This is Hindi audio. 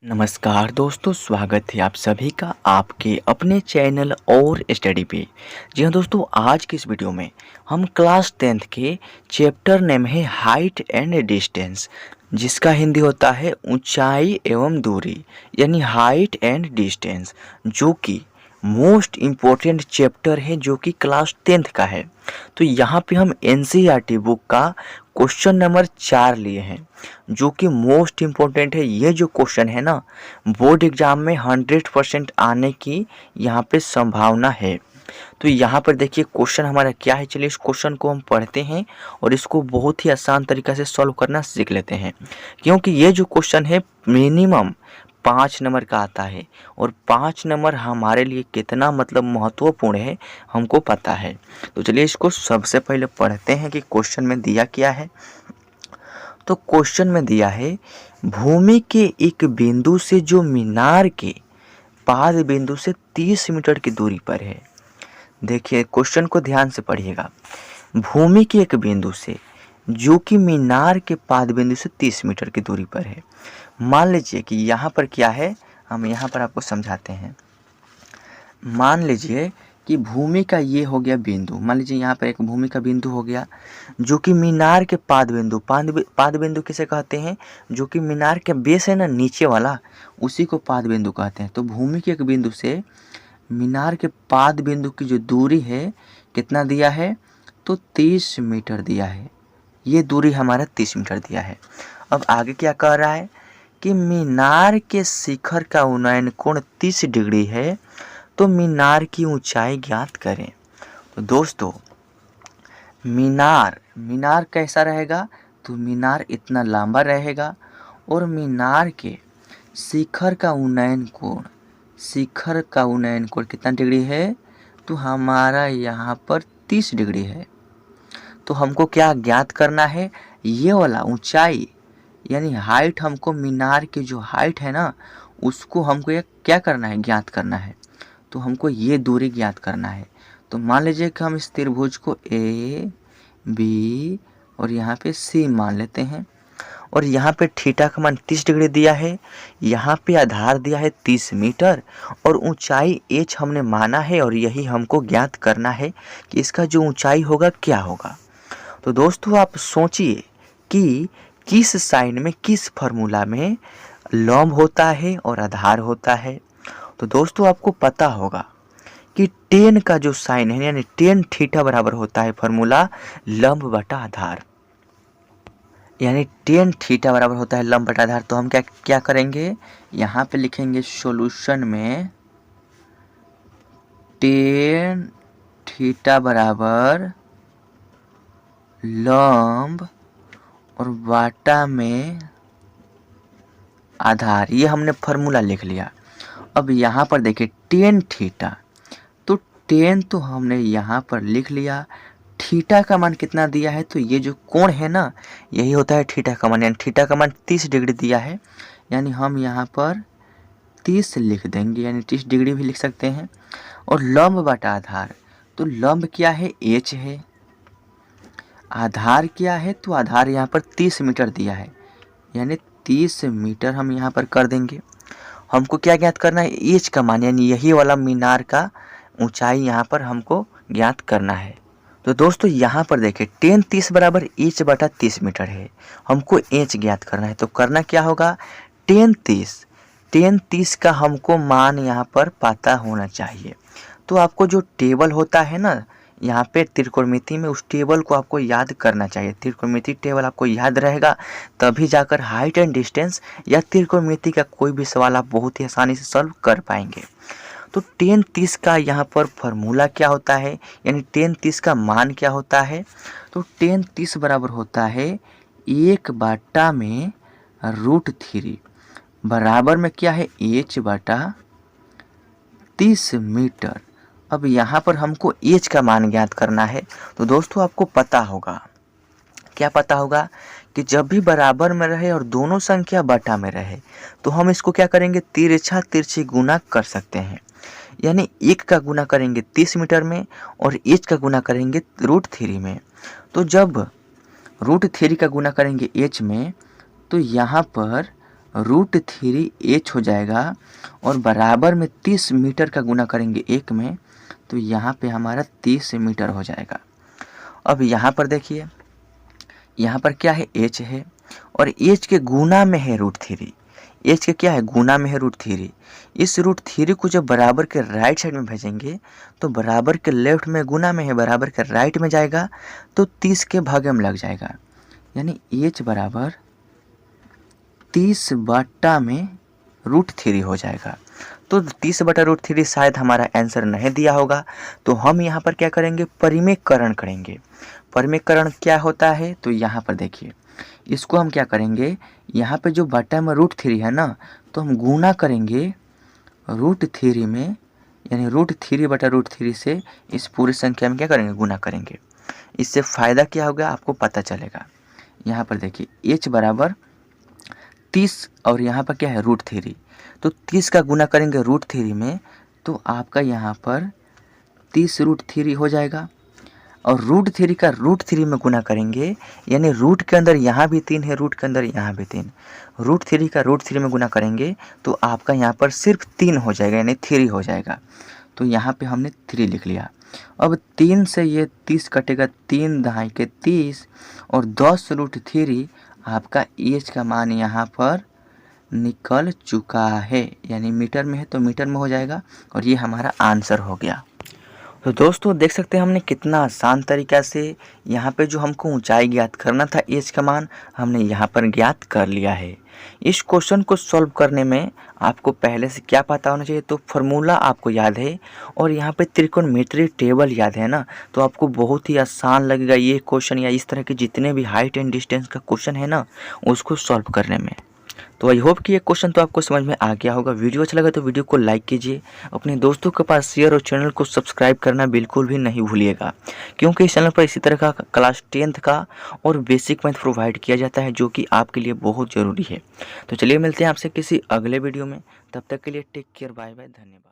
नमस्कार दोस्तों, स्वागत है आप सभी का आपके अपने चैनल और स्टडी पे। जी हाँ दोस्तों, आज की इस वीडियो में हम क्लास 10th के चैप्टर नेम है हाइट एंड डिस्टेंस, जिसका हिंदी होता है ऊंचाई एवं दूरी, यानी हाइट एंड डिस्टेंस, जो कि मोस्ट इम्पोर्टेंट चैप्टर है जो कि क्लास 10th का है। तो यहाँ पे हम एनसीईआरटी बुक का क्वेश्चन नंबर 4 लिए हैं, जो कि मोस्ट इम्पोर्टेंट है। ये जो क्वेश्चन है ना, बोर्ड एग्जाम में 100% आने की यहाँ पे संभावना है। तो यहाँ पर देखिए क्वेश्चन हमारा क्या है। चलिए इस क्वेश्चन को हम पढ़ते हैं और इसको बहुत ही आसान तरीक़ा से सॉल्व करना सीख लेते हैं, क्योंकि ये जो क्वेश्चन है मिनिमम 5 नंबर का आता है और 5 नंबर हमारे लिए कितना मतलब महत्वपूर्ण है हमको पता है। तो चलिए इसको सबसे पहले पढ़ते हैं कि क्वेश्चन में दिया क्या है। तो क्वेश्चन में दिया है भूमि के एक बिंदु से जो मीनार के पाद बिंदु से 30 मीटर की दूरी पर है। देखिए क्वेश्चन को ध्यान से पढ़िएगा। भूमि के एक बिंदु से जो कि मीनार के पाद बिंदु से 30 मीटर की दूरी पर है। मान लीजिए कि यहाँ पर क्या है, हम यहाँ पर आपको समझाते हैं। मान लीजिए कि भूमि का ये हो गया बिंदु, मान लीजिए यहाँ पर एक भूमि का बिंदु हो गया जो कि मीनार के पाद बिंदु, पाद बिंदु किसे कहते हैं, जो कि मीनार के बेस है ना नीचे वाला, उसी को पाद बिंदु कहते हैं। तो भूमि के एक बिंदु से मीनार के पाद बिंदु की जो दूरी है कितना दिया है, तो 30 मीटर दिया है। ये दूरी हमारा 30 मीटर दिया है। अब आगे क्या कह रहा है कि मीनार के शिखर का उन्नयन कोण 30 डिग्री है, तो मीनार की ऊंचाई ज्ञात करें। तो दोस्तों मीनार कैसा रहेगा, तो मीनार इतना लंबा रहेगा और मीनार के शिखर का उन्नयन कोण कितना डिग्री है, तो हमारा यहाँ पर 30 डिग्री है। तो हमको क्या ज्ञात करना है, ये वाला ऊंचाई यानी हाइट, हमको मीनार की जो हाइट है ना उसको हमको ये क्या करना है, ज्ञात करना है। तो हमको ये दूरी ज्ञात करना है। तो मान लीजिए कि हम इस त्रिभुज को ए बी और यहाँ पे सी मान लेते हैं और यहाँ पे थीटा का मान 30 डिग्री दिया है, यहाँ पे आधार दिया है 30 मीटर और ऊंचाई h हमने माना है और यही हमको ज्ञात करना है कि इसका जो ऊंचाई होगा क्या होगा। तो दोस्तों आप सोचिए कि किस साइन में, किस फार्मूला में लंब होता है और आधार होता है। तो दोस्तों आपको पता होगा कि टेन का जो साइन है यानी टेन थीटा बराबर होता है फार्मूला लंब बटा आधार, यानी टेन थीटा बराबर होता है लंब बटा आधार। तो हम क्या करेंगे, यहाँ पे लिखेंगे सॉल्यूशन में टेन थीटा बराबर लंब और बटा में आधार, ये हमने फार्मूला लिख लिया। अब यहाँ पर देखिए टेन थीटा, तो टेन तो हमने यहाँ पर लिख लिया, थीटा का मान कितना दिया है, तो ये जो कोण है ना यही होता है थीटा का मान, यानी थीटा का मान 30 डिग्री दिया है, यानी हम यहाँ पर 30 लिख देंगे, यानी 30 डिग्री भी लिख सकते हैं। और लंब बटा आधार, तो लंब क्या है, h है, आधार क्या है, तो आधार यहाँ पर 30 मीटर दिया है, यानी 30 मीटर हम यहाँ पर कर देंगे। हमको क्या ज्ञात करना है, एच का मान, यानी यही वाला मीनार का ऊंचाई यहाँ पर हमको ज्ञात करना है। तो दोस्तों यहाँ पर देखिए टेन 30 बराबर एच बटा 30 मीटर है, हमको एच ज्ञात करना है। तो करना क्या होगा, टेन 30 का हमको मान यहाँ पर पता होना चाहिए। तो आपको जो टेबल होता है ना यहाँ पे त्रिकोणमिति में, उस टेबल को आपको याद करना चाहिए। त्रिकोणमिति टेबल आपको याद रहेगा तभी जाकर हाइट एंड डिस्टेंस या त्रिकोणमिति का कोई भी सवाल आप बहुत ही आसानी से सॉल्व कर पाएंगे। तो टेन 30 का यहाँ पर फार्मूला क्या होता है, यानी टेन 30 का मान क्या होता है, तो टेन 30 बराबर होता है 1 बटा में √3 बराबर में क्या है, h बटा 30 मीटर। अब यहाँ पर हमको h का मान ज्ञात करना है। तो दोस्तों आपको पता होगा, क्या पता होगा कि जब भी बराबर में रहे और दोनों संख्या बटा में रहे तो हम इसको क्या करेंगे, तिरछा तिरछी गुना कर सकते हैं। यानी 1 का गुना करेंगे 30 मीटर में और h का गुना करेंगे √3 में। तो जब √3 का गुना करेंगे h में, तो यहाँ पर √3h हो जाएगा और बराबर में 30 मीटर का गुना करेंगे 1 में, तो यहाँ पे हमारा 30 मीटर हो जाएगा। अब यहाँ पर देखिए, यहाँ पर क्या है, h है और h के गुना में है √3। h के क्या है, गुना में है √3। इस √3 को जब बराबर के राइट साइड में भेजेंगे तो बराबर के लेफ्ट में गुना में है, बराबर के राइट में जाएगा तो 30 के भागे में लग जाएगा, यानी h बराबर 30 बटा में √3 हो जाएगा। तो 30 बटा √3 शायद हमारा आंसर नहीं दिया होगा, तो हम यहाँ पर क्या करेंगे, परिमेयकरण करेंगे। परिमेयकरण क्या होता है, तो यहाँ पर देखिए, इसको हम क्या करेंगे, यहाँ पे जो बटा में √3 है ना, तो हम गुना करेंगे √3 में, यानी √3 बटा √3 से इस पूरी संख्या में क्या करेंगे, गुना करेंगे। इससे फ़ायदा क्या होगा आपको पता चलेगा। यहाँ पर देखिए h बराबर 30 और यहाँ पर क्या है √3, तो 30 का गुना करेंगे √3 में, तो आपका यहाँ पर 30 √3 हो जाएगा। और √3 का √3 में गुना करेंगे, यानी रूट के अंदर यहाँ भी 3 है, रूट के अंदर यहाँ भी 3, √3 का √3 में गुना करेंगे तो आपका यहाँ पर सिर्फ 3 हो जाएगा, यानी 3 हो जाएगा। तो यहाँ पे हमने 3 लिख लिया। अब 3 से ये 30 कटेगा, 3 दहाई के 30 और 10 √3 आपका h का मान यहाँ पर निकल चुका है, यानी मीटर में है तो मीटर में हो जाएगा और ये हमारा आंसर हो गया। तो दोस्तों देख सकते हैं हमने कितना आसान तरीक़ा से यहाँ पे जो हमको ऊंचाई ज्ञात करना था, एज का मान हमने यहाँ पर ज्ञात कर लिया है। इस क्वेश्चन को सॉल्व करने में आपको पहले से क्या पता होना चाहिए, तो फार्मूला आपको याद है और यहाँ पे त्रिकोणमितीय टेबल याद है ना, तो आपको बहुत ही आसान लगेगा ये क्वेश्चन या इस तरह के जितने भी हाइट एंड डिस्टेंस का क्वेश्चन है ना, उसको सॉल्व करने में। तो आई होप कि ये क्वेश्चन तो आपको समझ में आ गया होगा। वीडियो अच्छा लगा तो वीडियो को लाइक कीजिए, अपने दोस्तों के पास शेयर और चैनल को सब्सक्राइब करना बिल्कुल भी नहीं भूलिएगा, क्योंकि इस चैनल पर इसी तरह का क्लास 10th का और बेसिक मैथ प्रोवाइड किया जाता है, जो कि आपके लिए बहुत ज़रूरी है। तो चलिए मिलते हैं आपसे किसी अगले वीडियो में, तब तक के लिए टेक केयर, बाय बाय, धन्यवाद।